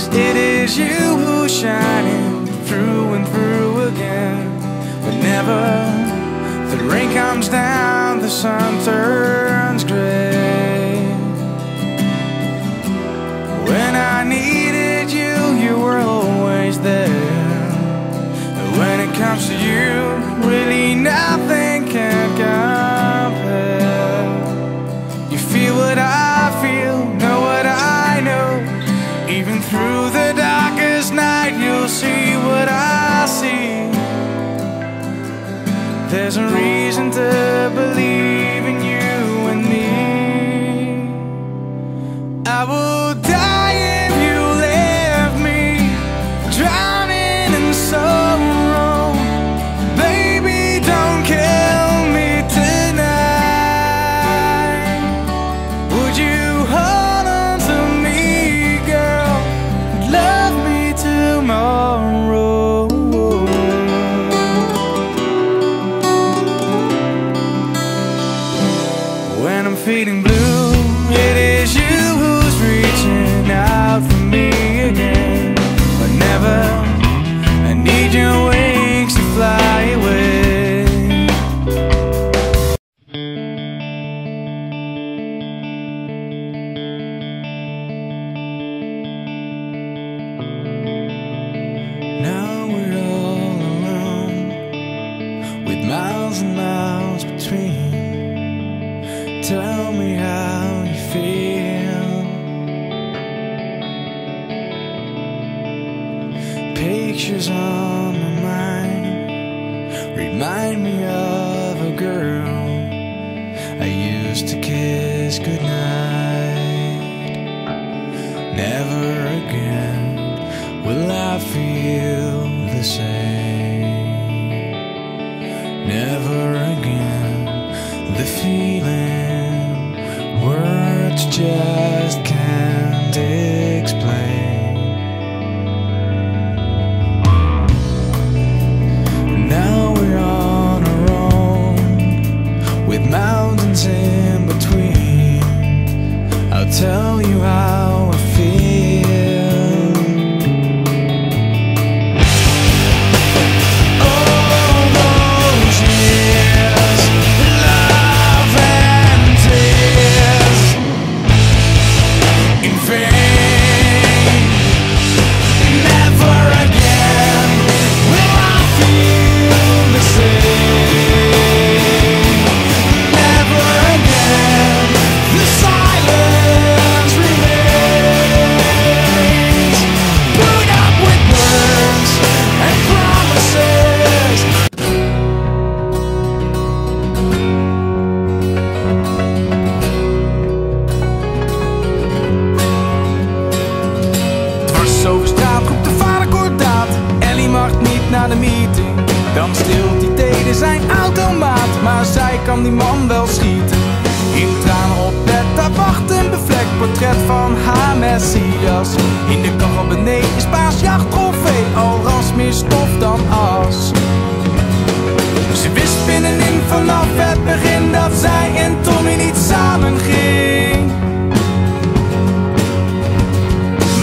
it is you who's shining through and through again. Whenever the rain comes down, the sun turns gray. When I needed you, you were always there. When it comes to you, really nothing can compare. You feel what I feel, know what I know. Even through the darkest night, you'll see what I see. There's a reason to believe in you and me. I will die if you leave me drowning in sorrow. Baby, don't kill me tonight. Would you hold on to me, girl? Love me tomorrow. When I'm feeling blue, it is you who's reaching out for me again. Whenever I need your wings to fly away. Now we're all alone, with miles and miles between. Tell me how you feel. Pictures on my mind remind me of a girl I used to kiss goodnight. Never again will I feel the same. Never again the feeling words just can't explain. Now we're on our own, with mountains in between. I'll tell you how I feel. All those years, love and tears, in vain. Never again will I feel the same. Never again the silence remains. Put up with words and promises. Dwars over straat roept de vader kordaat. Ellie mag niet naar de meeting. Dan stilt die tegen zijn automaat, maar zij kan die man wel schieten. In tranen op bed, daar wacht een bevlekt portret van haar Messias. In de kachel beneden is paas jachttrofee, al ras meer stof dan as. Ze wist binnenin vanaf het begin dat zij en Tommy niet samen ging.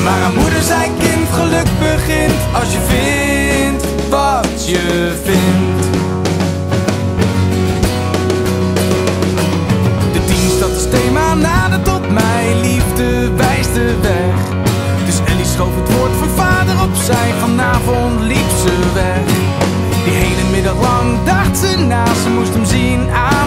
Maar haar moeder zei: kind, geluk begint als je vindt wat je vindt. De dienst dat is thema nader tot mij, liefde wijst de weg. Dus Ellie schoof het woord van vader opzij, vanavond liep ze weg. Die hele middag lang dacht ze na, ze moest hem zien aan